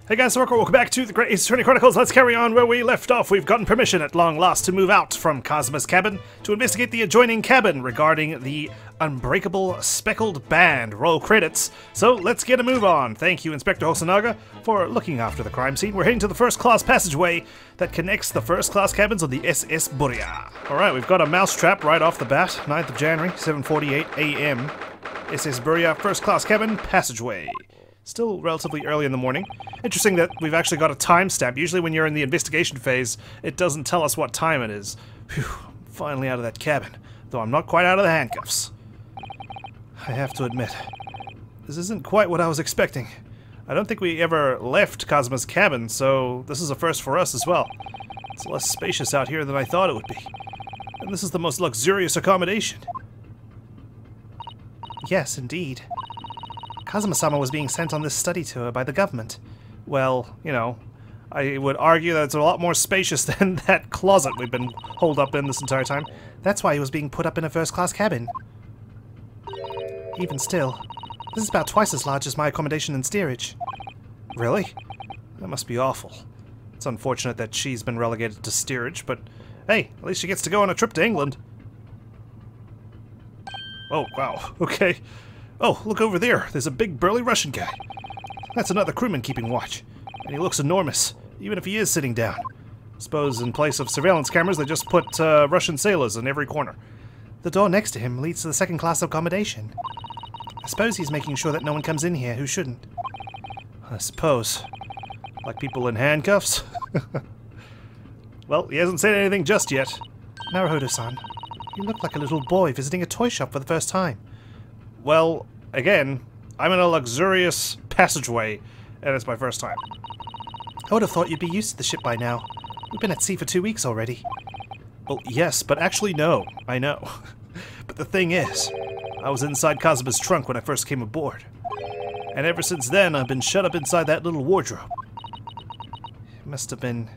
Hey guys, welcome back to the Great Ace Attorney Chronicles. Let's carry on where we left off. We've gotten permission at long last to move out from Kazuma's cabin to investigate the adjoining cabin regarding the unbreakable speckled band. Roll credits. So let's get a move on. Thank you, Inspector Hosonaga, for looking after the crime scene. We're heading to the first-class passageway that connects the first-class cabins of the SS Burya. Alright, we've got a mousetrap right off the bat. 9th of January, 7:48 a.m. SS Burya, first-class cabin, passageway. Still relatively early in the morning. Interesting that we've actually got a timestamp. Usually when you're in the investigation phase, it doesn't tell us what time it is. Phew, I'm finally out of that cabin, though I'm not quite out of the handcuffs. I have to admit, this isn't quite what I was expecting. I don't think we ever left Kazuma's cabin, so this is a first for us as well. It's less spacious out here than I thought it would be. And this is the most luxurious accommodation. Yes, indeed. Kazuma-sama was being sent on this study tour by the government. Well, you know, I would argue that it's a lot more spacious than that closet we've been holed up in this entire time. That's why he was being put up in a first-class cabin. Even still, this is about twice as large as my accommodation in steerage. Really? That must be awful. It's unfortunate that she's been relegated to steerage, but hey, at least she gets to go on a trip to England. Oh, wow, okay. Oh, look over there. There's a big burly Russian guy. That's another crewman keeping watch. And he looks enormous, even if he is sitting down. Suppose in place of surveillance cameras, they just put Russian sailors in every corner. The door next to him leads to the second-class accommodation. I suppose he's making sure that no one comes in here who shouldn't. I suppose. Like people in handcuffs? Well, he hasn't said anything just yet. Naruhodo-san, you look like a little boy visiting a toy shop for the first time. Well, again, I'm in a luxurious passageway, and it's my first time. I would have thought you'd be used to the ship by now. We've been at sea for 2 weeks already. Well, yes, but actually no. I know. But the thing is, I was inside Kazuma's trunk when I first came aboard. And ever since then, I've been shut up inside that little wardrobe. It must have been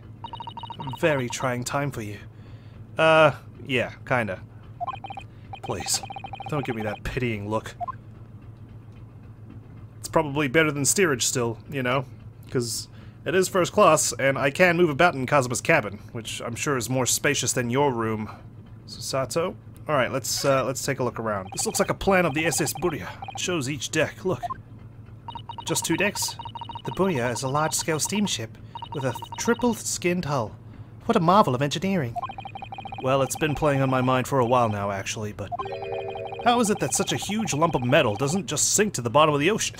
a very trying time for you. Yeah, kinda. Please. Don't give me that pitying look. It's probably better than steerage still, you know? Because it is first class, and I can move about in Kazuma's cabin, which I'm sure is more spacious than your room. Susato? Alright, let's take a look around. This looks like a plan of the SS Burya. It shows each deck, look. Just 2 decks? The Burya is a large-scale steamship with a triple-skinned hull. What a marvel of engineering. Well, it's been playing on my mind for a while now, actually, but how is it that such a huge lump of metal doesn't just sink to the bottom of the ocean?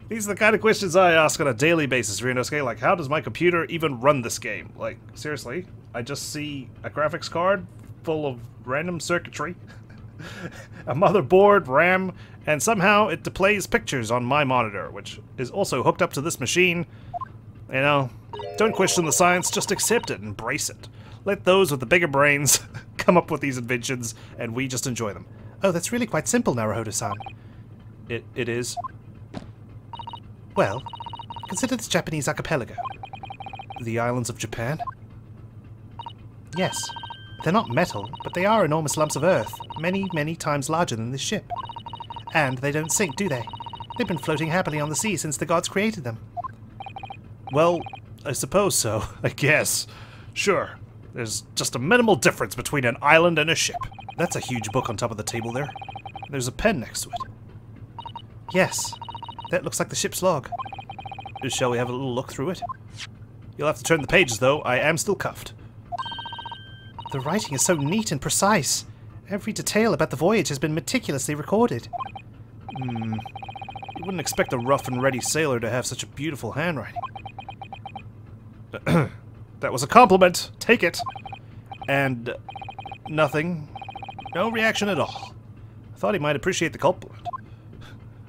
These are the kind of questions I ask on a daily basis, Ryunosuke. Like, how does my computer even run this game? Like, seriously, I just see a graphics card full of random circuitry, a motherboard, RAM, and somehow it displays pictures on my monitor, which is also hooked up to this machine. You know, don't question the science, just accept it, embrace it. Let those with the bigger brains come up with these inventions, and we just enjoy them. Oh, that's really quite simple, Naruhodo-san. It is? Well, consider this Japanese archipelago. The islands of Japan? Yes. They're not metal, but they are enormous lumps of earth, many, many times larger than this ship. And they don't sink, do they? They've been floating happily on the sea since the gods created them. Well, I suppose so, I guess. Sure. There's just a minimal difference between an island and a ship. That's a huge book on top of the table there. There's a pen next to it. Yes, that looks like the ship's log. Shall we have a little look through it? You'll have to turn the pages, though. I am still cuffed. The writing is so neat and precise. Every detail about the voyage has been meticulously recorded. You wouldn't expect a rough and ready sailor to have such a beautiful handwriting. That was a compliment. Take it. And nothing. No reaction at all. I thought he might appreciate the compliment.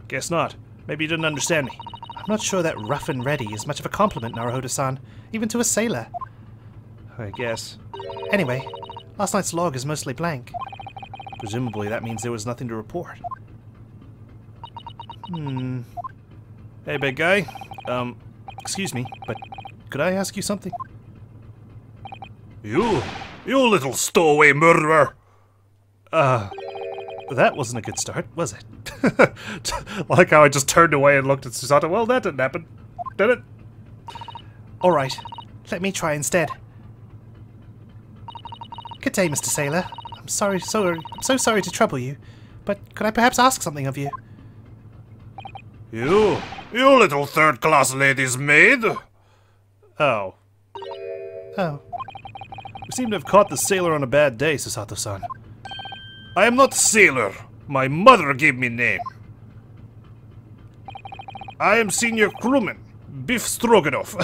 Guess not. Maybe he didn't understand me. I'm not sure that rough and ready is much of a compliment, Naruhodo-san, even to a sailor. I guess. Anyway, last night's log is mostly blank. Presumably that means there was nothing to report. Hey, big guy. Excuse me, but could I ask you something? You little stowaway murderer! That wasn't a good start, was it? Like how I just turned away and looked at Susato. Well, that didn't happen. Did it? Alright, let me try instead. Good day, Mr. Sailor. I'm so sorry to trouble you, but could I perhaps ask something of you? You little third-class lady's maid? Oh. Oh. We seem to have caught the sailor on a bad day, Susato-san. I am not sailor. My mother gave me name. I am senior crewman, Beef Stroganoff.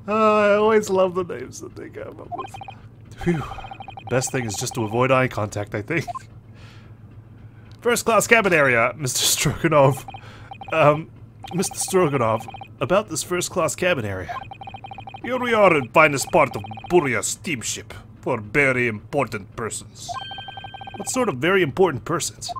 I always love the names that they come up with. Phew. Best thing is just to avoid eye contact, I think. First class cabin area, Mr. Stroganoff. Mr. Stroganoff, about this first class cabin area. Here we are in finest part of Buria steamship for very important persons. What sort of very important persons?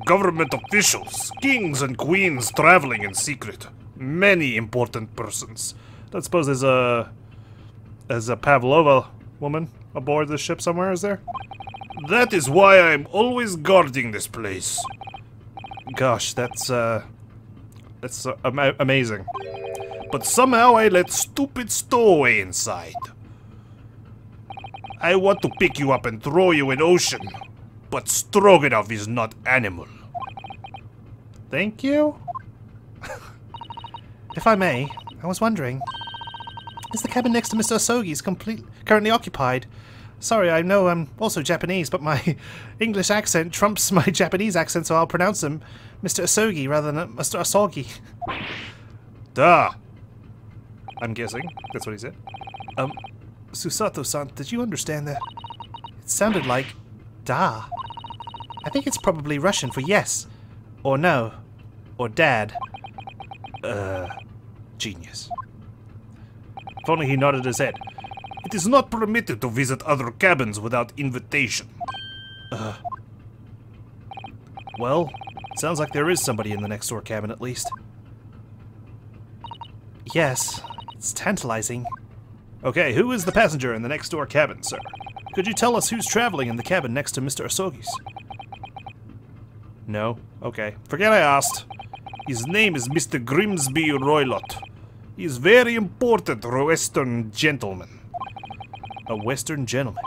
Government officials, kings and queens traveling in secret. Many important persons. Don't suppose there's a Pavlova woman aboard this ship somewhere, is there? That is why I am always guarding this place. Gosh, that's amazing. But somehow I let stupid stowaway inside. I want to pick you up and throw you in ocean, but Stroganoff is not animal. Thank you? If I may, I was wondering, is the cabin next to Mr. Osogi's currently occupied? Sorry, I know I'm also Japanese, but my English accent trumps my Japanese accent, so I'll pronounce him Mr. Osogi rather than Mr. Asogi. Duh! I'm guessing. That's what he said. Susato-san, did you understand that? It sounded like da. I think it's probably Russian for yes, or no, or dad. Genius. If only he nodded his head. It is not permitted to visit other cabins without invitation. Well, sounds like there is somebody in the next door cabin at least. Yes, it's tantalizing. Okay, who is the passenger in the next door cabin, sir? Could you tell us who's traveling in the cabin next to Mr. Asogi's? No? Okay. Forget I asked. His name is Mr. Grimsby Roylott. He is very important Western gentleman. A Western gentleman?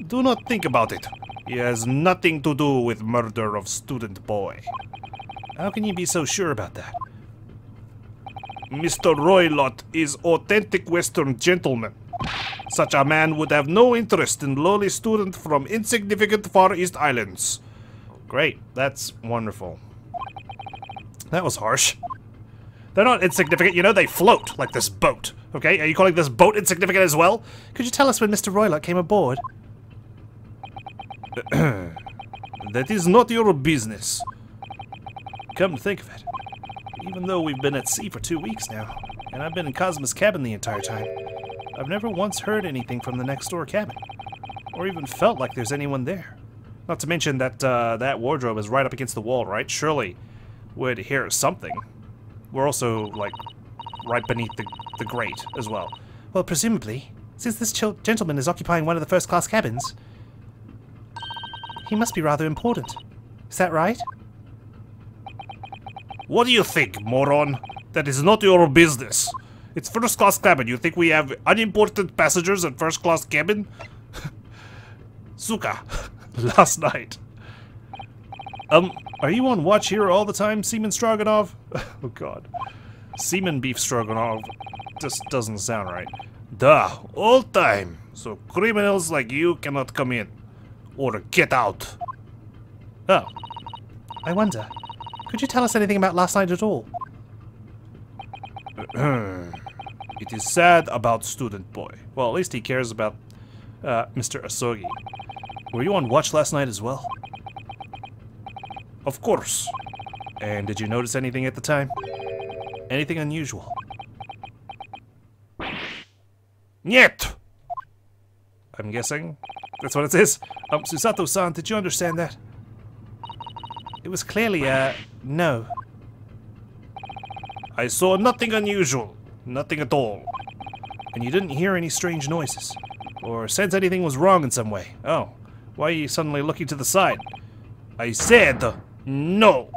Do not think about it. He has nothing to do with murder of student boy. How can you be so sure about that? Mr. Roylott is authentic Western gentleman. Such a man would have no interest in lowly student from insignificant Far East Islands. Great, that's wonderful. That was harsh. They're not insignificant, you know, they float like this boat. Okay, are you calling this boat insignificant as well? Could you tell us when Mr. Roylott came aboard? That is not your business. Come to think of it, even though we've been at sea for 2 weeks now, and I've been in Cosmo's cabin the entire time, I've never once heard anything from the next door cabin, or even felt like there's anyone there. Not to mention that that wardrobe is right up against the wall, right? Surely we'd hear something. We're also, like, right beneath the grate as well. Well, presumably, since this gentleman is occupying one of the first-class cabins, he must be rather important. Is that right? What do you think, moron? That is not your business. It's first-class cabin. You think we have unimportant passengers in first-class cabin? Suka. Last night. Are you on watch here all the time, Seaman Stroganoff? Oh god. Seaman Beef Stroganoff just doesn't sound right. Duh, all time. So criminals like you cannot come in. Or get out. Oh. I wonder, could you tell us anything about last night at all? It is sad about student boy. Well, at least he cares about Mr. Asogi. Were you on watch last night as well? Of course. And did you notice anything at the time? Anything unusual? Niet! I'm guessing that's what it is. Susato-san, did you understand that? It was clearly, no. I saw nothing unusual. Nothing at all. And you didn't hear any strange noises? Or sense anything was wrong in some way. Oh, why are you suddenly looking to the side? I said no.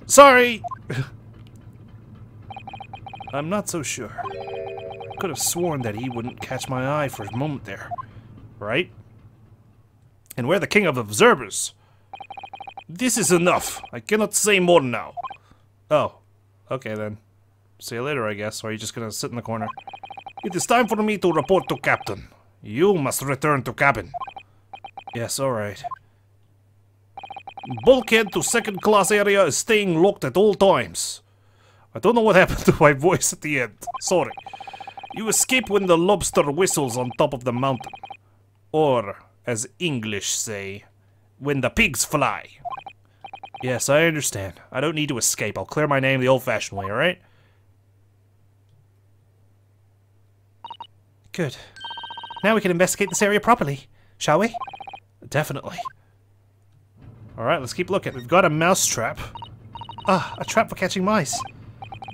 Sorry! I'm not so sure. Could have sworn that he wouldn't catch my eye for a moment there. Right? And we're the king of observers. This is enough. I cannot say more now. Oh. Okay then. See you later, I guess. Or are you just gonna sit in the corner? It is time for me to report to Captain. You must return to cabin. Yes, alright. Bulkhead to second class area is staying locked at all times. I don't know what happened to my voice at the end. Sorry. You escape when the lobster whistles on top of the mountain. Or, as English say, when the pigs fly. Yes, I understand. I don't need to escape. I'll clear my name the old-fashioned way, alright? Good. Now we can investigate this area properly, shall we? Definitely. Alright, let's keep looking. We've got a mouse trap. Ah, a trap for catching mice.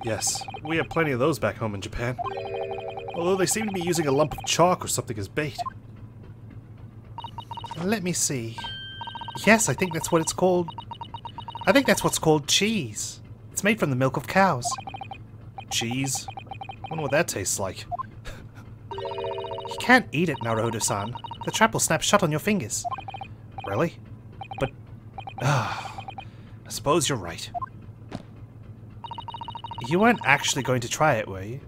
Yes, we have plenty of those back home in Japan. Although they seem to be using a lump of chalk or something as bait. Let me see. Yes, I think that's what it's called. I think that's what's called cheese. It's made from the milk of cows. Cheese? I wonder what that tastes like. You can't eat it, Naruhodo-san. The trap will snap shut on your fingers. Really? But... I suppose you're right. You weren't actually going to try it, were you?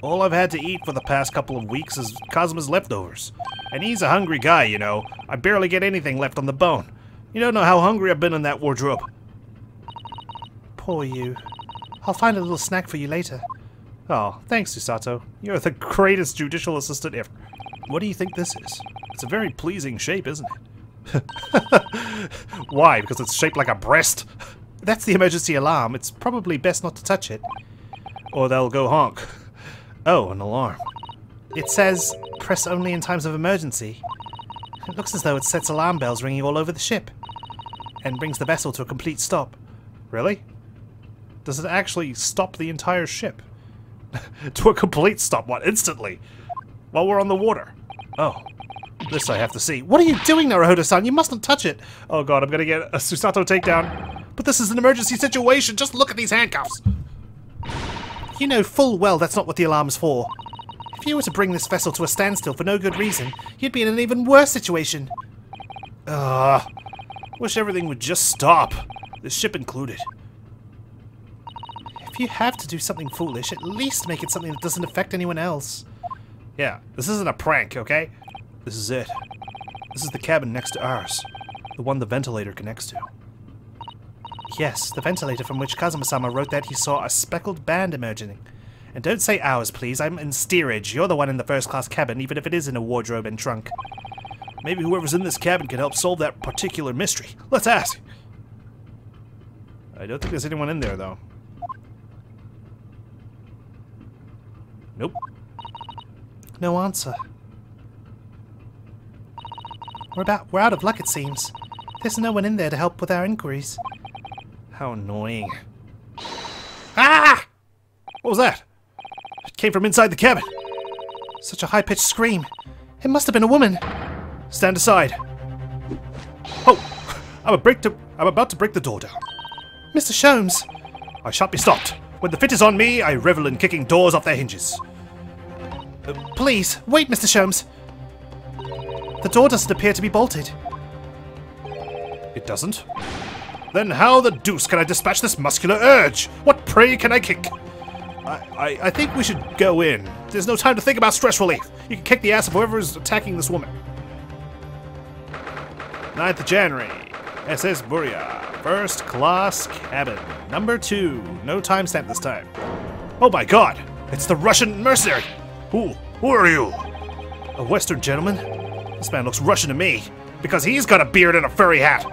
All I've had to eat for the past couple of weeks is Kazuma's leftovers. And he's a hungry guy, you know. I barely get anything left on the bone. You don't know how hungry I've been in that wardrobe. Poor you. I'll find a little snack for you later. Oh, thanks, Susato. You're the greatest judicial assistant ever. What do you think this is? It's a very pleasing shape, isn't it? Why? Because it's shaped like a breast? That's the emergency alarm. It's probably best not to touch it. Or they'll go honk. Oh, an alarm. It says, press only in times of emergency. It looks as though it sets alarm bells ringing all over the ship. And brings the vessel to a complete stop. Really? Does it actually stop the entire ship? To a complete stop, what, instantly? While we're on the water? Oh. This I have to see. What are you doing, Naruhodo-san? You mustn't touch it! Oh god, I'm gonna get a Susato takedown. But this is an emergency situation, just look at these handcuffs! You know full well that's not what the alarm's for. If you were to bring this vessel to a standstill for no good reason, you'd be in an even worse situation. Wish everything would just stop. This ship included. If you have to do something foolish, at least make it something that doesn't affect anyone else. Yeah, this isn't a prank, okay? This is it. This is the cabin next to ours. The one the ventilator connects to. Yes, the ventilator from which Kazuma-sama wrote that he saw a speckled band emerging. And don't say ours, please. I'm in steerage. You're the one in the first-class cabin, even if it is in a wardrobe and trunk. Maybe whoever's in this cabin can help solve that particular mystery. Let's ask! I don't think there's anyone in there, though. Nope. No answer. We're out of luck, it seems. There's no one in there to help with our inquiries. How annoying. Ah! What was that? It came from inside the cabin. Such a high-pitched scream. It must have been a woman. Stand aside. Oh! I'm about to break the door down. Mr. Sholmes! I shan't be stopped. When the fit is on me, I revel in kicking doors off their hinges. Please, wait, Mr. Sholmes. The door doesn't appear to be bolted. It doesn't? Then how the deuce can I dispatch this muscular urge? What prey can I kick? I think we should go in. There's no time to think about stress relief. You can kick the ass of whoever is attacking this woman. 9th of January. SS Buria. First class cabin. Number 2. No timestamp this time. Oh my god! It's the Russian mercenary! Who are you? A Western gentleman? This man looks Russian to me. Because he's got a beard and a furry hat.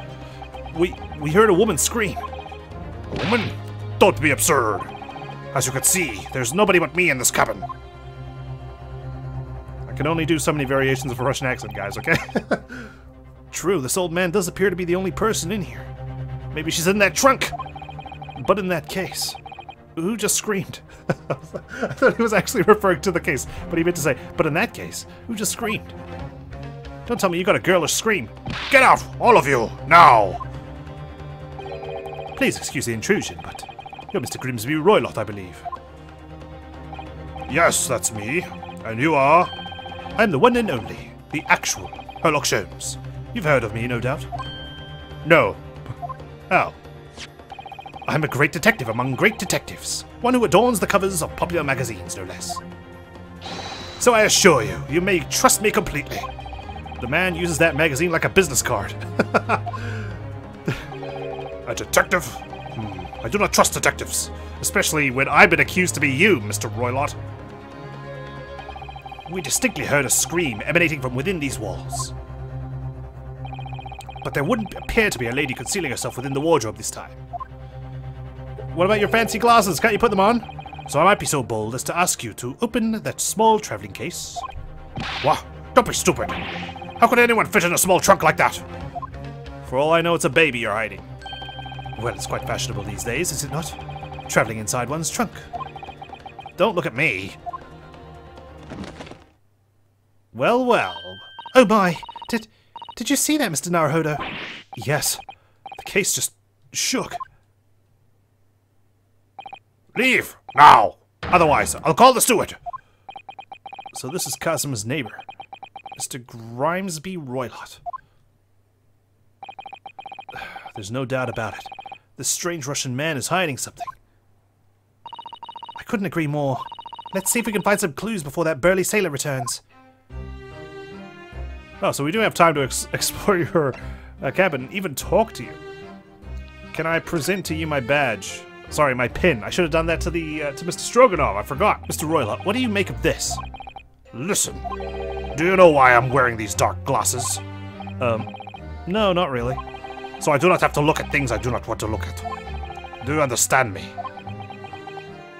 We heard a woman scream. A woman? Don't be absurd. As you can see, there's nobody but me in this cabin. I can only do so many variations of a Russian accent, guys, okay? True, this old man does appear to be the only person in here. Maybe she's in that trunk. But in that case, Who just screamed? I thought he was actually referring to the case, but he meant to say, but in that case, who just screamed? Don't tell me you got a girlish scream. Get out, all of you, now! Please excuse the intrusion, but you're Mr. Grimsby Roylott, I believe. Yes, that's me. And you are? I'm the one and only, the actual Sherlock Holmes. You've heard of me, no doubt? No. Oh. I'm a great detective among great detectives. One who adorns the covers of popular magazines, no less. So I assure you, you may trust me completely. The man uses that magazine like a business card. A detective? I do not trust detectives. Especially when I've been accused to be you, Mr. Roylott. We distinctly heard a scream emanating from within these walls. But there wouldn't appear to be a lady concealing herself within the wardrobe this time. What about your fancy glasses? Can't you put them on? So I might be so bold as to ask you to open that small traveling case. What? Don't be stupid. How could anyone fit in a small trunk like that? For all I know, it's a baby you're hiding. Well, it's quite fashionable these days, is it not? Traveling inside one's trunk. Don't look at me. Well, well. Oh my! Did you see that, Mr. Naruhodo? Yes. The case just shook. Leave, now! Otherwise, I'll call the steward. So this is Kazuma's neighbor, Mr. Grimsby Roylott. There's no doubt about it. This strange Russian man is hiding something. I couldn't agree more. Let's see if we can find some clues before that burly sailor returns. Oh, so we do have time to explore your cabin, even talk to you. Can I present to you my badge? Sorry, my pin. I should have done that to Mr. Stroganoff. I forgot. Mr. Roylott, what do you make of this? Listen, do you know why I'm wearing these dark glasses? No, not really. So I do not have to look at things I do not want to look at. Do you understand me?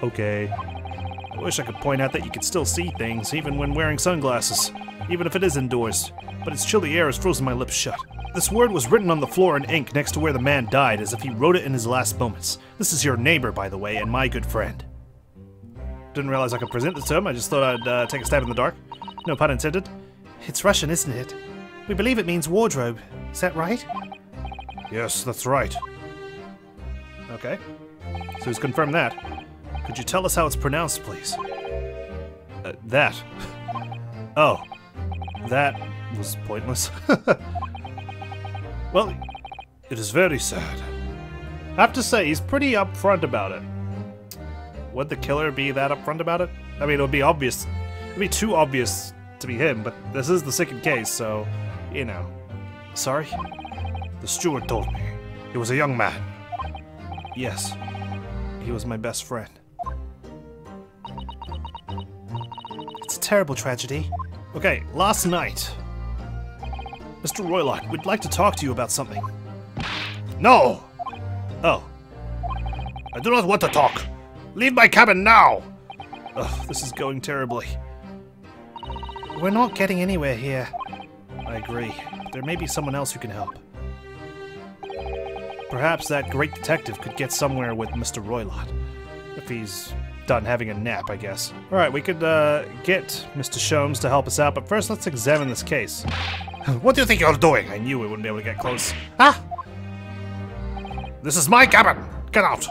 Okay. I wish I could point out that you can still see things, even when wearing sunglasses. Even if it is indoors. But its chilly air has frozen my lips shut. This word was written on the floor in ink next to where the man died, as if he wrote it in his last moments. This is your neighbor, by the way, and my good friend. Didn't realize I could present this to him. I just thought I'd take a stab in the dark. No pun intended. It's Russian, isn't it? We believe it means wardrobe. Is that right? Yes, that's right. Okay. So who's confirmed that? Could you tell us how it's pronounced, please? That. Oh. That was pointless. Well, it is very sad. I have to say, he's pretty upfront about it. Would the killer be that upfront about it? I mean, it would be obvious. It would be too obvious to be him, but this is the second case, so, you know. Sorry? The steward told me. He was a young man. Yes. He was my best friend. It's a terrible tragedy. Okay, last night. Mr. Roylott, we'd like to talk to you about something. No! Oh. I do not want to talk. Leave my cabin now! Ugh, this is going terribly. We're not getting anywhere here. I agree. There may be someone else who can help. Perhaps that great detective could get somewhere with Mr. Roylott. If he's done having a nap, I guess. Alright, we could get Mr. Sholmes to help us out, but first let's examine this case. What do you think you're doing? I knew we wouldn't be able to get close. Ah! This is my cabin! Get out!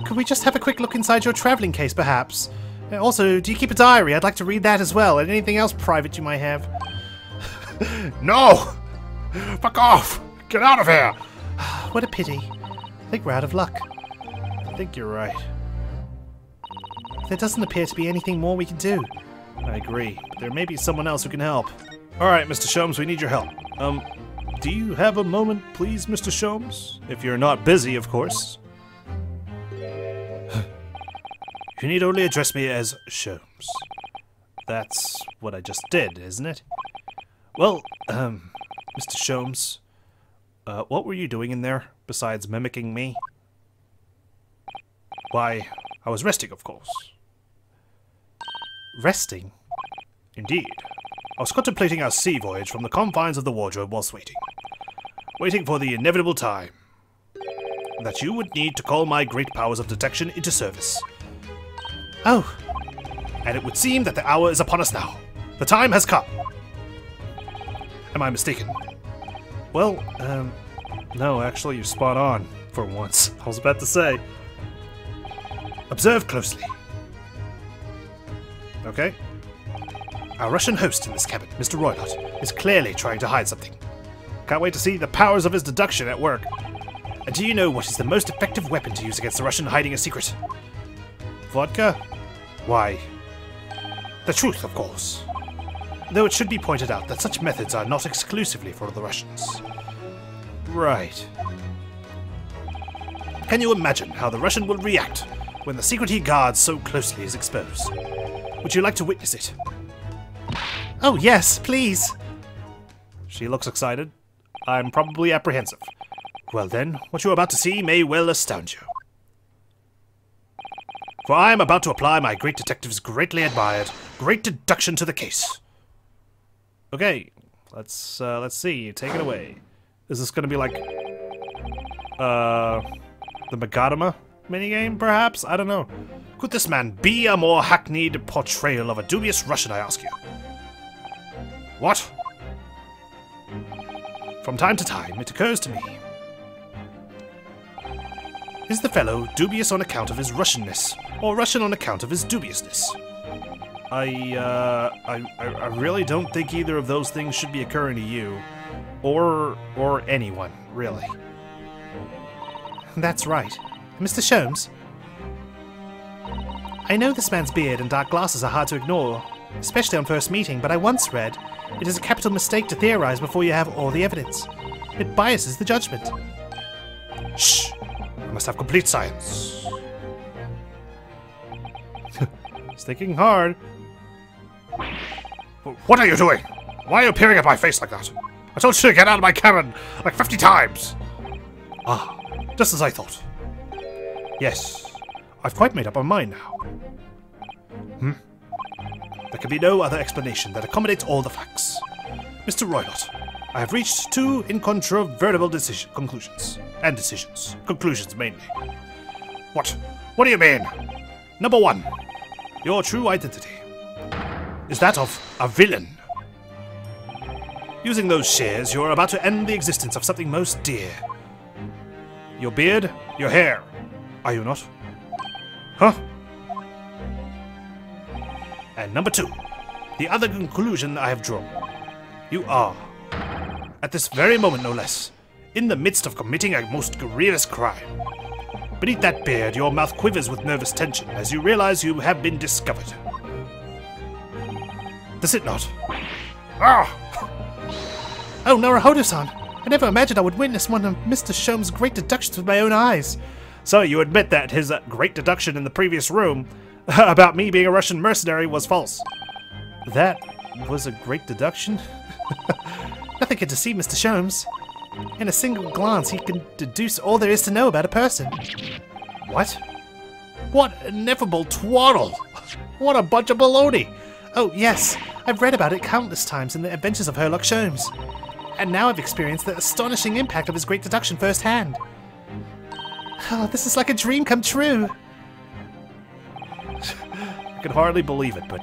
Could we just have a quick look inside your traveling case, perhaps? Also, do you keep a diary? I'd like to read that as well, and anything else private you might have. No! Fuck off! Get out of here! What a pity. I think we're out of luck. I think you're right. There doesn't appear to be anything more we can do. I agree. There may be someone else who can help. Alright, Mr. Sholmes, we need your help. Do you have a moment, please, Mr. Sholmes? If you're not busy, of course. You need only address me as Sholmes. That's what I just did, isn't it? Well, Mr. Sholmes, what were you doing in there, besides mimicking me? Why, I was resting, of course. Resting? Indeed. I was contemplating our sea voyage from the confines of the wardrobe whilst waiting. Waiting for the inevitable time. that you would need to call my great powers of detection into service. Oh, And it would seem that the hour is upon us now. The time has come. Am I mistaken? Well, no, actually, you're spot on, for once. I was about to say. Observe closely. Okay. Our Russian host in this cabin, Mr. Roylott, is clearly trying to hide something. Can't wait to see the powers of his deduction at work. And do you know what is the most effective weapon to use against a Russian hiding a secret? Vodka? Why? The truth, of course. Though it should be pointed out that such methods are not exclusively for the Russians. Right. Can you imagine how the Russian will react when the secret he guards so closely is exposed? Would you like to witness it? oh yes, please. She looks excited. I'm probably apprehensive. Well then, what you're about to see may well astound you. For I am about to apply my great detective's greatly admired great deduction to the case. Okay, let's see. Take it away. Is this gonna be like the Magadama minigame, perhaps? I don't know. Could this man be a more hackneyed portrayal of a dubious Russian, I ask you? What? From time to time, it occurs to me. Is the fellow dubious on account of his Russianness, or Russian on account of his dubiousness? I really don't think either of those things should be occurring to you. Or anyone, really. That's right. Mr. Sholmes? I know this man's beard and dark glasses are hard to ignore, especially on first meeting, but I once read, it is a capital mistake to theorize before you have all the evidence. It biases the judgment. Shh! I must have complete silence. It's thinking hard. What are you doing? Why are you peering at my face like that? I told you to get out of my cabin like 50 times! Ah, just as I thought. Yes, I've quite made up my mind now. There can be no other explanation that accommodates all the facts. Mr. Roylott, I have reached two incontrovertible conclusions. Conclusions, mainly. What? What do you mean? Number one, your true identity is that of a villain. Using those shears, you're about to end the existence of something most dear. Your beard, your hair. Are you not? Huh? And number two, the other conclusion I have drawn. You are, at this very moment no less, in the midst of committing a most grievous crime. Beneath that beard, your mouth quivers with nervous tension as you realize you have been discovered. Does it not? Ah! Oh, Naruhodo-san! I never imagined I would witness one of Mr. Sholmes' great deductions with my own eyes. So you admit that his great deduction in the previous room about me being a Russian mercenary was false? That was a great deduction? Nothing can deceive Mr. Sholmes. In a single glance, he can deduce all there is to know about a person. What? What ineffable twaddle! What a bunch of baloney! Oh, yes, I've read about it countless times in the adventures of Herlock Sholmes. And now I've experienced the astonishing impact of his great deduction firsthand. Oh, this is like a dream come true. I can hardly believe it, but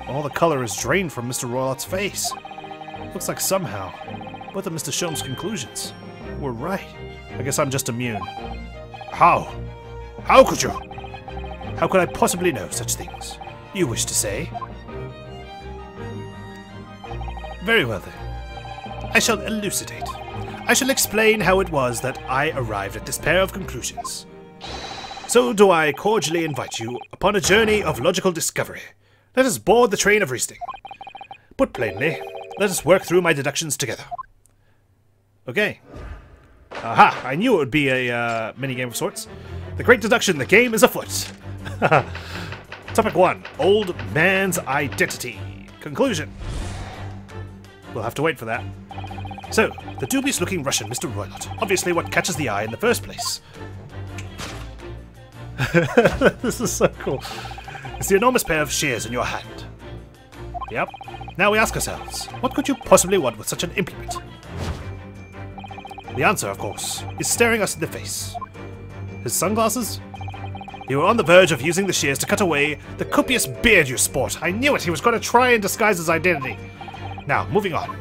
all the color is drained from Mr. Roylott's face. Looks like somehow both of Mr. Sholmes' conclusions were right. I guess I'm just immune. How? How could you? How could I possibly know such things? You wish to say? Very well then. I shall elucidate. I shall explain how it was that I arrived at this pair of conclusions. So do I cordially invite you upon a journey of logical discovery. Let us board the train of reasoning. Put plainly, let us work through my deductions together. Okay. Aha! I knew it would be a minigame of sorts. The great deduction, the game is afoot. Topic 1. Old man's identity. Conclusion. We'll have to wait for that. So, the dubious-looking Russian, Mr. Roylott, obviously what catches the eye in the first place. This is so cool. It's the enormous pair of shears in your hand. Yep. Now we ask ourselves, what could you possibly want with such an implement? The answer, of course, is staring us in the face. His sunglasses? You were on the verge of using the shears to cut away the copious beard you sport. I knew it. He was going to try and disguise his identity. Now, moving on.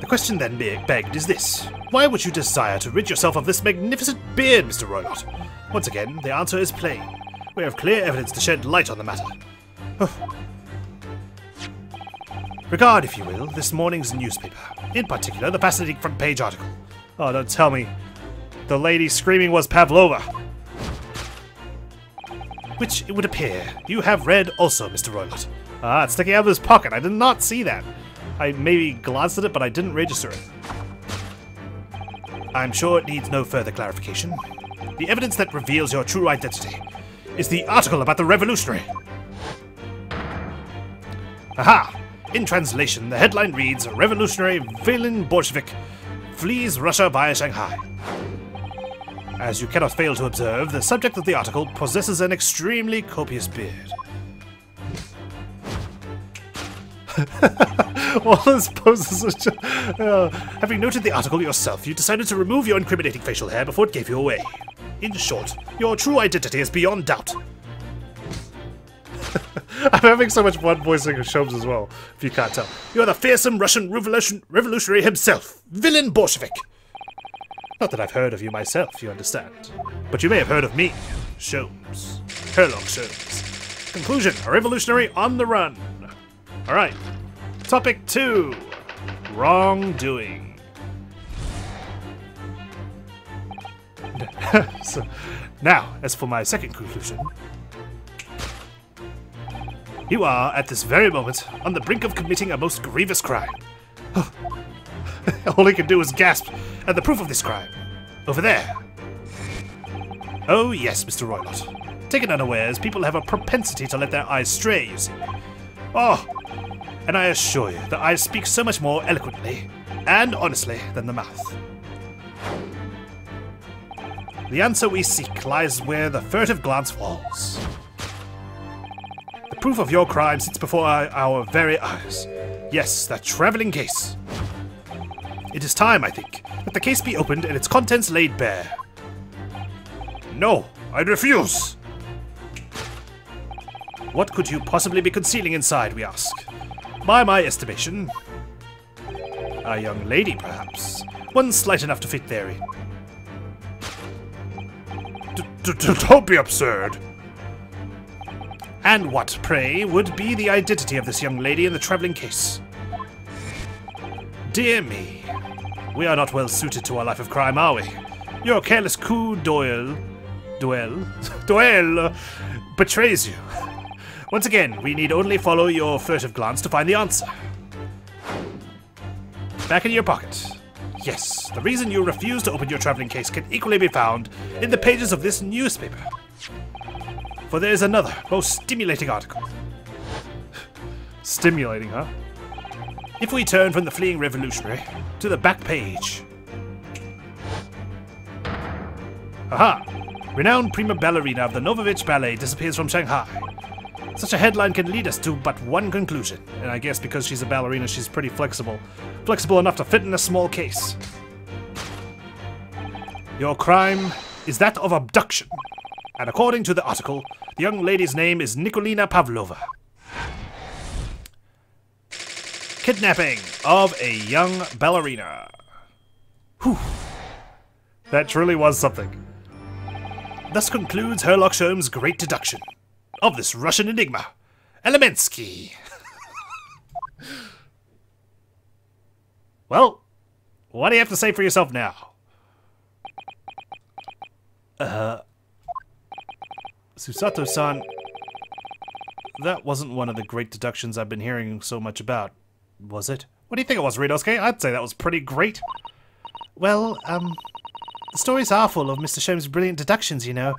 The question then begged is this. Why would you desire to rid yourself of this magnificent beard, Mr. Roylott? Once again, the answer is plain. We have clear evidence to shed light on the matter. Regard, if you will, this morning's newspaper. In particular, the fascinating front page article. Oh, don't tell me. The lady screaming was Pavlova. Which, it would appear, you have read also, Mr. Roylott. Ah, it's sticking out of his pocket. I did not see that. I maybe glanced at it, but I didn't register it. I'm sure it needs no further clarification. The evidence that reveals your true identity is the article about the revolutionary. Aha! In translation, the headline reads, Revolutionary Villain Bolshevik flees Russia via Shanghai. As you cannot fail to observe, the subject of the article possesses an extremely copious beard. All those poses are just, having noted the article yourself, you decided to remove your incriminating facial hair before it gave you away. In short, your true identity is beyond doubt. I'm having so much fun voicing Sholmes as well, if you can't tell. You are the fearsome Russian revolutionary himself, Villain Bolshevik. Not that I've heard of you myself, you understand. But you may have heard of me, Sholmes. Sherlock Sholmes. Conclusion, a revolutionary on the run. Alright, topic 2, wrongdoing. So, now, as for my second conclusion, you are, at this very moment, on the brink of committing a most grievous crime. All he can do is gasp at the proof of this crime. Over there. Oh yes, Mr. Roylott. Taken unawares, people have a propensity to let their eyes stray, you see. Oh, and I assure you, the eyes speak so much more eloquently and honestly than the mouth. The answer we seek lies where the furtive glance falls. The proof of your crime sits before our very eyes. Yes, that traveling case. It is time, I think, that the case be opened and its contents laid bare. No, I refuse! What could you possibly be concealing inside, we ask? By my estimation, a young lady, perhaps. One slight enough to fit therein. Don't be absurd. And what, pray, would be the identity of this young lady in the traveling case? Dear me, we are not well suited to a life of crime, are we? Your careless coup d'oeil betrays you. Once again, we need only follow your furtive glance to find the answer. Back in your pocket. Yes, the reason you refuse to open your traveling case can equally be found in the pages of this newspaper. For there is another, most stimulating article. Stimulating, huh? If we turn from the fleeing revolutionary to the back page. Aha! Renowned prima ballerina of the Novovich Ballet disappears from Shanghai. Such a headline can lead us to but one conclusion, and I guess because she's a ballerina, she's pretty flexible. Flexible enough to fit in a small case. Your crime is that of abduction, and according to the article, the young lady's name is Nikolina Pavlova. Kidnapping of a young ballerina. Whew. That truly was something. Thus concludes Sherlock Sholmes' great deduction of this Russian enigma, Elemensky. Well, what do you have to say for yourself now? Susato-san, that wasn't one of the great deductions I've been hearing so much about, was it? What do you think it was, Ryunosuke? I'd say that was pretty great. Well, the stories are full of Mr. Sholmes' brilliant deductions, you know.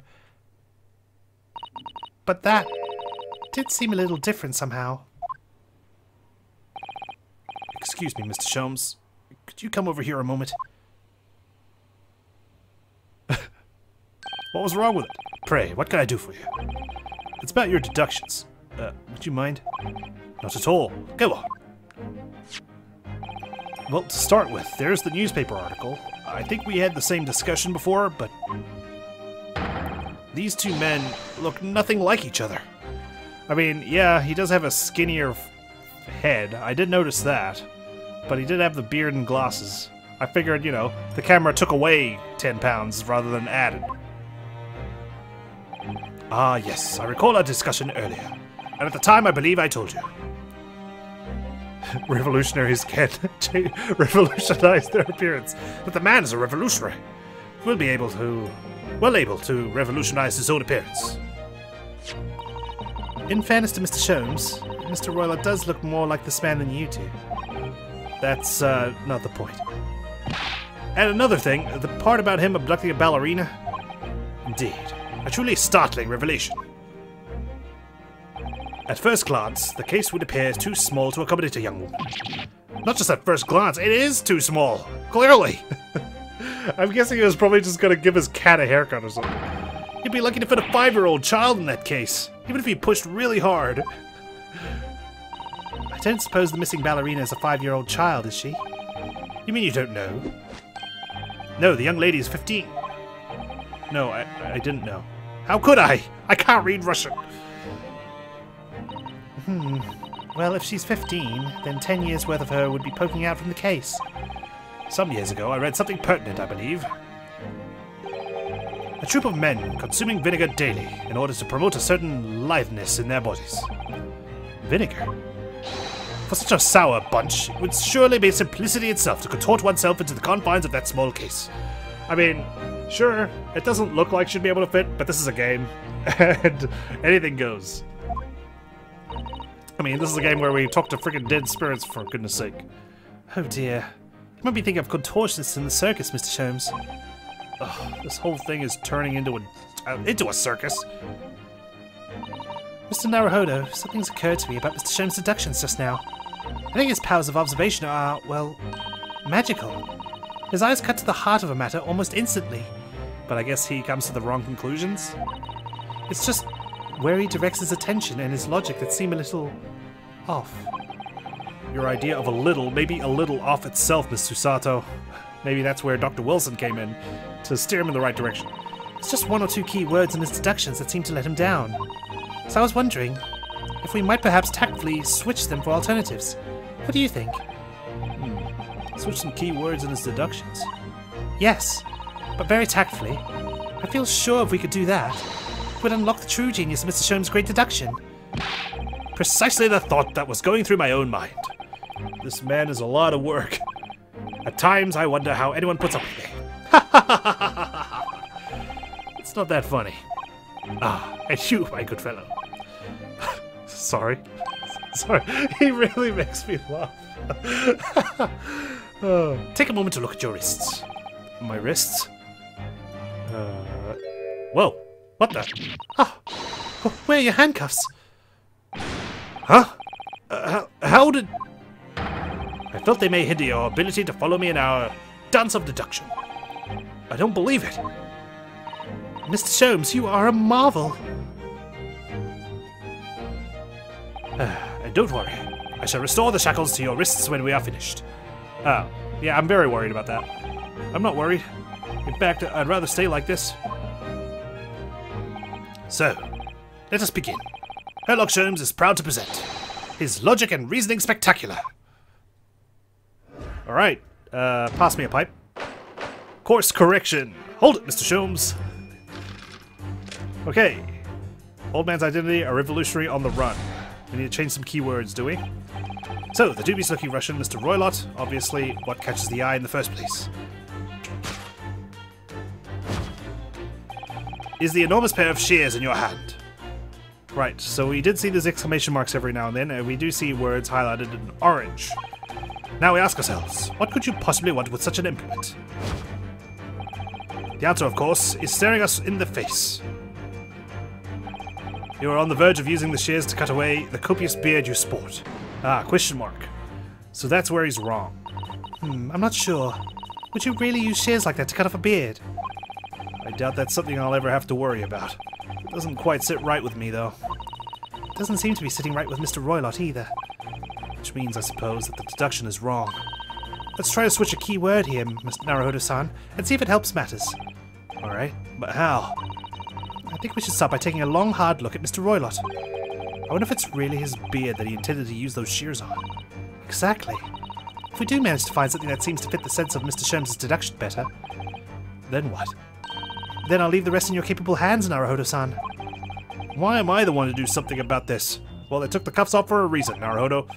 But that did seem a little different somehow. Excuse me, Mr. Sholmes. Could you come over here a moment? What was wrong with it? Pray, what can I do for you? It's about your deductions. Would you mind? Not at all. Go on. Well, to start with, there's the newspaper article. I think we had the same discussion before, but these two men look nothing like each other. I mean, yeah, he does have a skinnier head. I did notice that. But he did have the beard and glasses. I figured, you know, the camera took away 10 pounds rather than added. Ah, yes, I recall our discussion earlier. And at the time, I believe I told you. Revolutionaries can't revolutionize their appearance. But the man is a revolutionary. Well able to revolutionize his own appearance. In fairness to Mr. Sholmes, Mr. Roylott does look more like this man than you do. That's not the point. And another thing, the part about him abducting a ballerina? Indeed, a truly startling revelation. At first glance, the case would appear too small to accommodate a young woman. Not just at first glance, it is too small! Clearly! I'm guessing he was probably just gonna give his cat a haircut or something. You'd be lucky to fit a 5-year-old child in that case, even if he pushed really hard. I don't suppose the missing ballerina is a 5-year-old child, is she? You mean you don't know? No, the young lady is 15. No, I didn't know. How could I? I can't read Russian. Well, if she's 15, then 10 years worth of her would be poking out from the case. Some years ago, I read something pertinent, I believe. A troop of men consuming vinegar daily in order to promote a certain litheness in their bodies. Vinegar? For such a sour bunch, it would surely be simplicity itself to contort oneself into the confines of that small case. I mean, sure, it doesn't look like she'd be able to fit, but this is a game, and anything goes. I mean, this is a game where we talk to freaking dead spirits, for goodness sake. Oh dear. You might be thinking of contortionists in the circus, Mr. Sholmes. Ugh, this whole thing is turning into a circus. Mr. Naruhodo, something's occurred to me about Mr. Sholmes' deductions just now. I think his powers of observation are, well, magical. His eyes cut to the heart of a matter almost instantly. But I guess he comes to the wrong conclusions? It's just where he directs his attention and his logic that seem a little off. Your idea of a little may be a little off itself, Miss Susato. Maybe that's where Dr. Wilson came in, to steer him in the right direction. It's just one or two key words in his deductions that seem to let him down. So I was wondering if we might perhaps tactfully switch them for alternatives. What do you think? Switch some key words in his deductions. Yes, but very tactfully. I feel sure if we could do that, it would unlock the true genius of Mr. Sholmes' great deduction. Precisely the thought that was going through my own mind. This man is a lot of work. At times, I wonder how anyone puts up with me. It's not that funny. Ah, and you, my good fellow. Sorry. Sorry, he really makes me laugh. Take a moment to look at your wrists. My wrists? Whoa, what the? Oh, where are your handcuffs? Huh? How did... I felt they may hinder your ability to follow me in our dance of deduction. I don't believe it. Mr. Sholmes, you are a marvel. And don't worry. I shall restore the shackles to your wrists when we are finished. Oh, yeah, I'm very worried about that. I'm not worried. In fact, I'd rather stay like this. So, let us begin. Sherlock Sholmes is proud to present his logic and reasoning spectacular. Alright, pass me a pipe. Course correction. Hold it, Mr. Sholmes. Okay. Old man's identity, a revolutionary on the run. We need to change some keywords, do we? So, the dubious-looking Russian, Mr. Roylott, obviously what catches the eye in the first place. Is the enormous pair of shears in your hand. Right, so we did see these exclamation marks every now and then, and we do see words highlighted in orange. Now we ask ourselves, what could you possibly want with such an implement? The answer, of course, is staring us in the face. You are on the verge of using the shears to cut away the copious beard you sport. Ah, question mark. So that's where he's wrong. I'm not sure. Would you really use shears like that to cut off a beard? I doubt that's something I'll ever have to worry about. Doesn't quite sit right with me, though. Doesn't seem to be sitting right with Mr. Roylott either. Which means, I suppose, that the deduction is wrong. Let's try to switch a key word here, Mr. Naruhodo-san, and see if it helps matters. Alright, but how? I think we should start by taking a long, hard look at Mr. Roylott. I wonder if it's really his beard that he intended to use those shears on. Exactly. If we do manage to find something that seems to fit the sense of Mr. Sholmes' deduction better, Then what? then I'll leave the rest in your capable hands, Naruhodo-san. Why am I the one to do something about this? Well, they took the cuffs off for a reason, Naruhodo.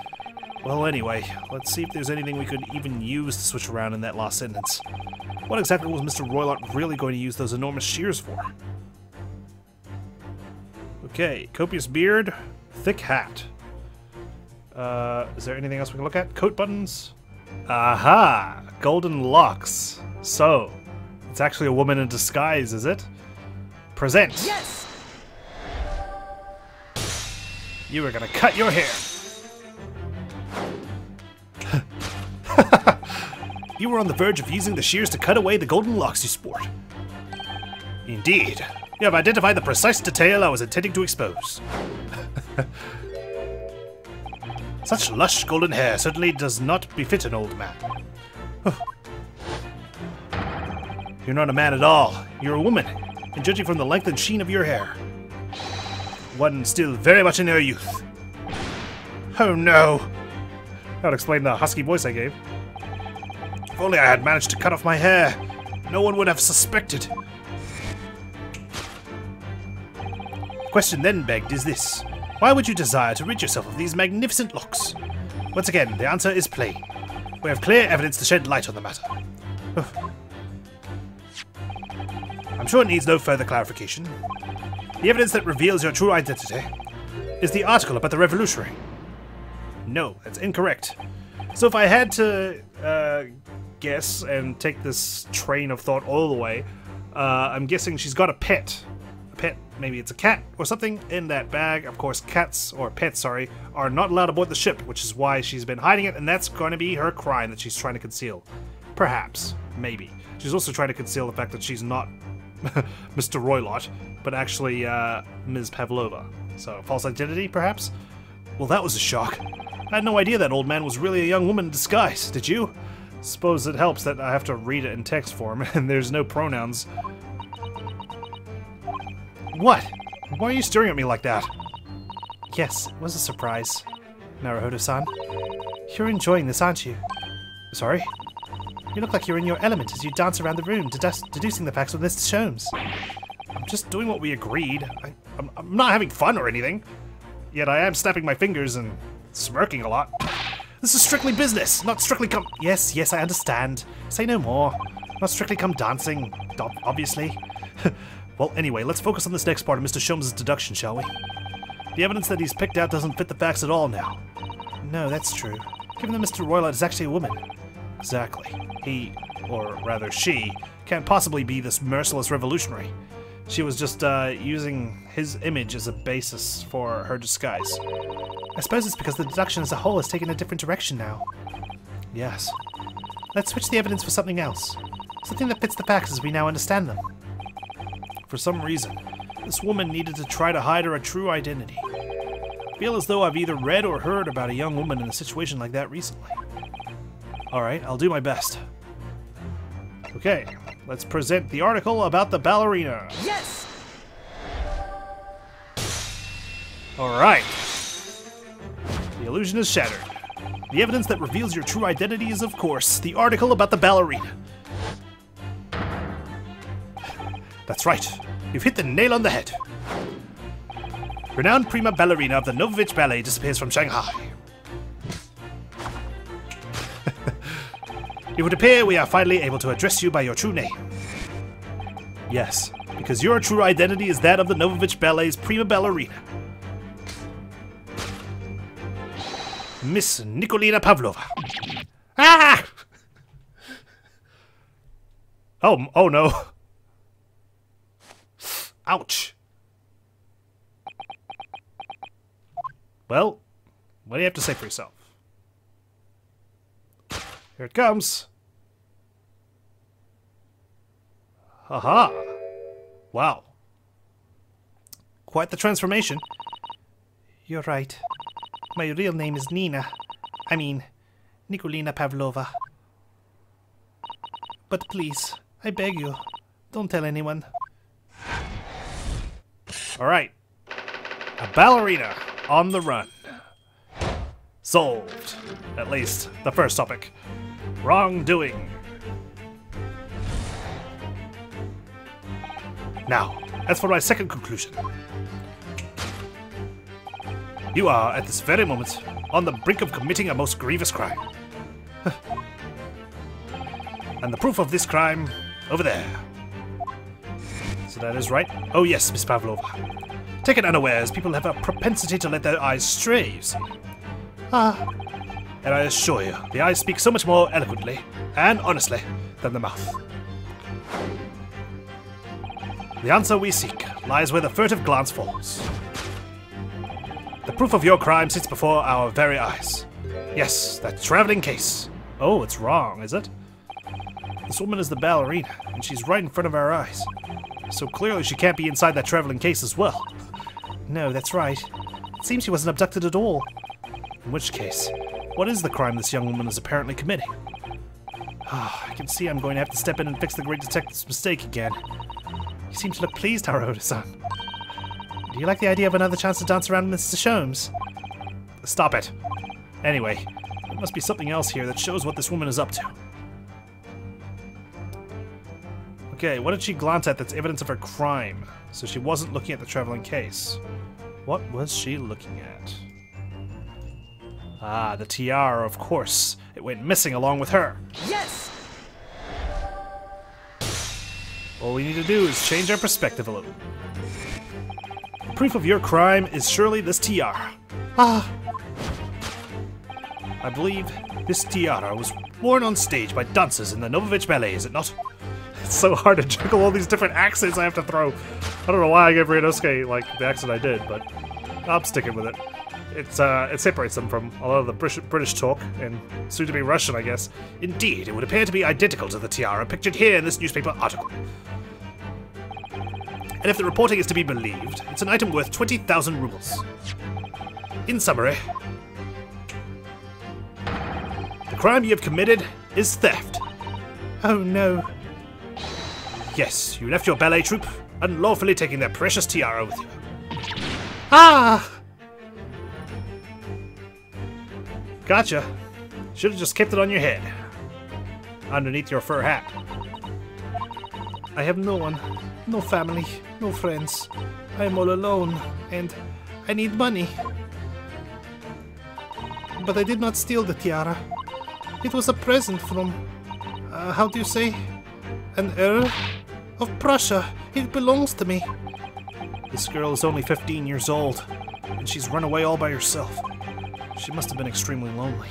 Well, anyway, let's see if there's anything we could even use to switch around in that last sentence. What exactly was Mr. Roylott really going to use those enormous shears for? Okay, copious beard, thick hat. Is there anything else we can look at? Coat buttons? Aha! Golden locks. So, it's actually a woman in disguise, is it? Present! Yes! You are gonna cut your hair! You were on the verge of using the shears to cut away the golden locks you sport. Indeed. You have identified the precise detail I was intending to expose. Such lush golden hair certainly does not befit an old man. You're not a man at all. You're a woman, and judging from the length and sheen of your hair, one still very much in their youth. Oh no! That would explain the husky voice I gave. If only I had managed to cut off my hair, no one would have suspected. The question then begged is this: why would you desire to rid yourself of these magnificent locks? Once again, the answer is plain. We have clear evidence to shed light on the matter. I'm sure it needs no further clarification. The evidence that reveals your true identity is the article about the revolutionary. No, that's incorrect. So if I had to guess and take this train of thought all the way, I'm guessing she's got a pet. A pet, maybe it's a cat or something in that bag. Of course, cats, or pets, sorry, are not allowed aboard the ship, which is why she's been hiding it, and that's going to be her crime that she's trying to conceal. Perhaps. Maybe. She's also trying to conceal the fact that she's not Mr. Roylott, but actually Ms. Pavlova. So, false identity, perhaps? Well, that was a shock. I had no idea that old man was really a young woman in disguise, did you? Suppose it helps that I have to read it in text form, and there's no pronouns. What? Why are you staring at me like that? Yes, it was a surprise, Naruhodo-san. You're enjoying this, aren't you? Sorry? You look like you're in your element as you dance around the room, deducing the facts with Mr. Sholmes. I'm just doing what we agreed. I'm not having fun or anything. Yet I am snapping my fingers and smirking a lot. This is strictly business, not strictly Yes, yes, I understand. Say no more. Not strictly come dancing, obviously. Well, anyway, let's focus on this next part of Mr. Sholmes' deduction, shall we? The evidence that he's picked out doesn't fit the facts at all now. No, that's true. Given that Mr. Roylott is actually a woman. Exactly. He, or rather she, can't possibly be this merciless revolutionary. She was just using his image as a basis for her disguise. I suppose it's because the deduction as a whole has taken a different direction now. Yes. Let's switch the evidence for something else. Something that fits the facts as we now understand them. For some reason, this woman needed to try to hide her true identity. I feel as though I've either read or heard about a young woman in a situation like that recently. Alright, I'll do my best. Okay, let's present the article about the ballerina. Yes! Alright. The illusion is shattered. The evidence that reveals your true identity is, of course, the article about the ballerina. That's right. You've hit the nail on the head. Renowned prima ballerina of the Novovich Ballet disappears from Shanghai. It would appear we are finally able to address you by your true name. Yes, because your true identity is that of the Novovich Ballet's prima ballerina. Miss Nikolina Pavlova. Ah! Oh no. Ouch. Well, what do you have to say for yourself? Here it comes. Haha. Wow. Quite the transformation. You're right. My real name is Nikolina Pavlova. But please, I beg you, don't tell anyone. Alright. A ballerina on the run. Solved. At least, the first topic. Wrongdoing. Now, as for my second conclusion. You are, at this very moment, on the brink of committing a most grievous crime. And the proof of this crime, over there. So that is right. Oh yes, Miss Pavlova. Taken unawares, people have a propensity to let their eyes stray, you see. And I assure you, the eyes speak so much more eloquently and honestly than the mouth. The answer we seek lies where the furtive glance falls. The proof of your crime sits before our very eyes. Yes, that traveling case. Oh, it's wrong, is it? This woman is the ballerina, and she's right in front of our eyes. So clearly she can't be inside that traveling case as well. No, that's right. It seems she wasn't abducted at all. In which case, what is the crime this young woman is apparently committing? I can see I'm going to have to step in and fix the great detective's mistake again. You seem to look pleased, Naruhodo-san. Do you like the idea of another chance to dance around Mr. Sholmes? Stop it. Anyway, there must be something else here that shows what this woman is up to. Okay, what did she glance at that's evidence of her crime? So she wasn't looking at the traveling case. What was she looking at? Ah, the tiara, of course. It went missing along with her. Yes! All we need to do is change our perspective a little. The proof of your crime is surely this tiara. I believe this tiara was worn on stage by dancers in the Novovich Ballet, is it not? It's so hard to juggle all these different accents I have to throw. I don't know why I gave Ryunosuke, like, the accent I did, but I'm sticking with it. It separates them from a lot of the British talk, and soon to be Russian, I guess. Indeed, it would appear to be identical to the tiara pictured here in this newspaper article. And if the reporting is to be believed, it's an item worth 20,000 rubles. In summary, the crime you have committed is theft. Oh no. Yes, you left your ballet troupe, unlawfully taking their precious tiara with you. Gotcha. Should have just kept it on your head. Underneath your fur hat. I have no one, no family, no friends. I am all alone, and I need money. But I did not steal the tiara. It was a present from, how do you say? An Earl of Prussia. It belongs to me. This girl is only 15 years old, and she's run away all by herself. She must have been extremely lonely.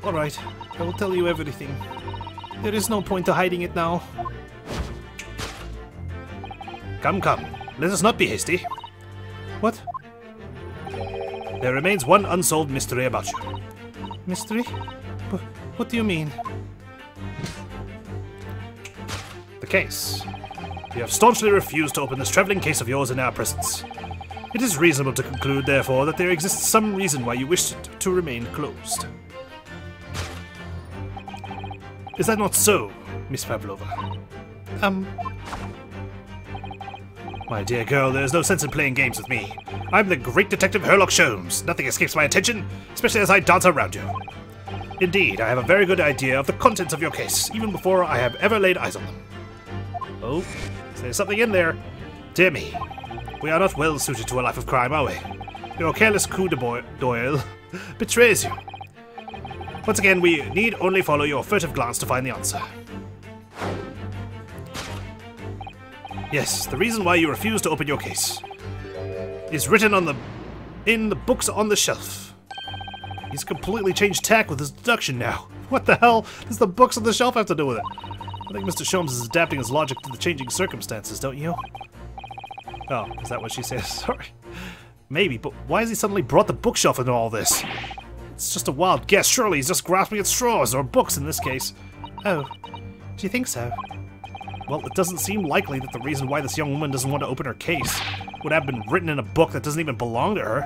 Alright, I will tell you everything. There is no point to hiding it now. Come, come. Let us not be hasty. What? There remains one unsolved mystery about you. Mystery? What do you mean? The case. You have staunchly refused to open this traveling case of yours in our presence. It is reasonable to conclude, therefore, that there exists some reason why you wish it to remain closed. Is that not so, Miss Pavlova? My dear girl, there is no sense in playing games with me. I'm the great detective Sherlock Sholmes. Nothing escapes my attention, especially as I dance around you. Indeed, I have a very good idea of the contents of your case, even before I have ever laid eyes on them. Oh, there's something in there. Dear me, we are not well suited to a life of crime, are we? Your careless coup d'oeil betrays you. Once again, we need only follow your furtive glance to find the answer. Yes, the reason why you refuse to open your case is written in the books on the shelf. He's completely changed tack with his deduction now. What the hell does the books on the shelf have to do with it? I think Mr. Sholmes is adapting his logic to the changing circumstances, don't you? Oh, is that what she says? Sorry. Maybe, but why has he suddenly brought the bookshelf into all this? It's just a wild guess. Surely he's just grasping at straws, or books in this case. Oh, do you think so? Well, it doesn't seem likely that the reason why this young woman doesn't want to open her case would have been written in a book that doesn't even belong to her.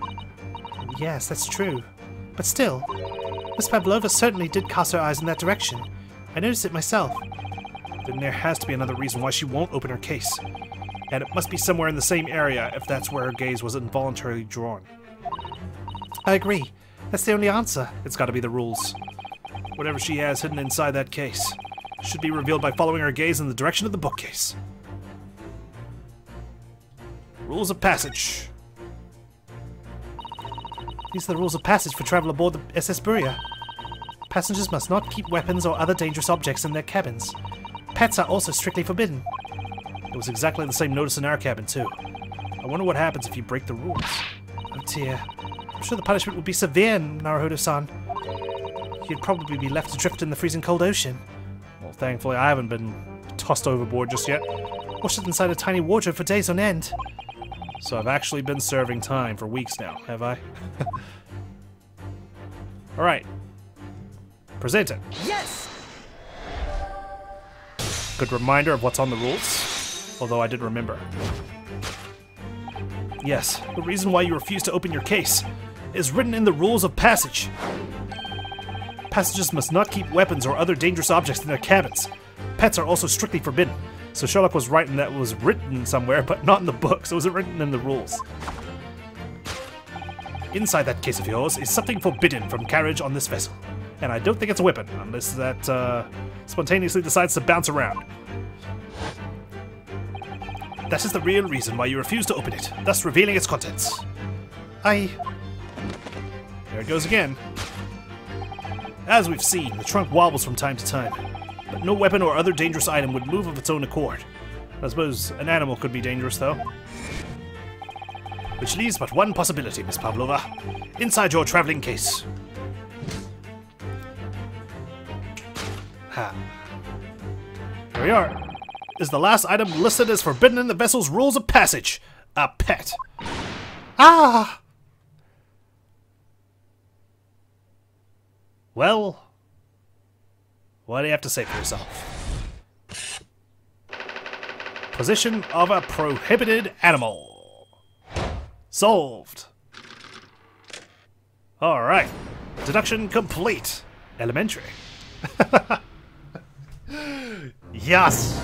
Yes, that's true. But still, Miss Pavlova certainly did cast her eyes in that direction. I noticed it myself. Then there has to be another reason why she won't open her case. And it must be somewhere in the same area if that's where her gaze was involuntarily drawn. I agree. That's the only answer. It's gotta be the rules. Whatever she has hidden inside that case should be revealed by following her gaze in the direction of the bookcase. Rules of passage. These are the rules of passage for travel aboard the SS Buria. Passengers must not keep weapons or other dangerous objects in their cabins. Pets are also strictly forbidden. It was exactly the same notice in our cabin, too. I wonder what happens if you break the rules. Oh dear. I'm sure the punishment would be severe, Naruhodo-san. You'd probably be left adrift in the freezing cold ocean. Well, thankfully I haven't been tossed overboard just yet. Or shut inside a tiny wardrobe for days on end. So I've actually been serving time for weeks now, have I? Alright. Present it. Yes! Good reminder of what's on the rules, although I did remember. Yes, the reason why you refuse to open your case is written in the rules of passage. Passengers must not keep weapons or other dangerous objects in their cabins. Pets are also strictly forbidden. So Sherlock was right in that it was written somewhere, but not in the book, so it wasn't written in the rules. Inside that case of yours is something forbidden from carriage on this vessel. And I don't think it's a weapon, unless that spontaneously decides to bounce around. That is the real reason why you refuse to open it, thus revealing its contents. There it goes again. As we've seen, the trunk wobbles from time to time, but no weapon or other dangerous item would move of its own accord. I suppose an animal could be dangerous, though. Which leaves but one possibility, Miss Pavlova. Inside your traveling case. Ha. Here we are. Is the last item listed as forbidden in the vessel's rules of passage. A pet. Ah! Well, what do you have to say for yourself? Position of a prohibited animal. Solved. Alright. Deduction complete. Elementary. Yes!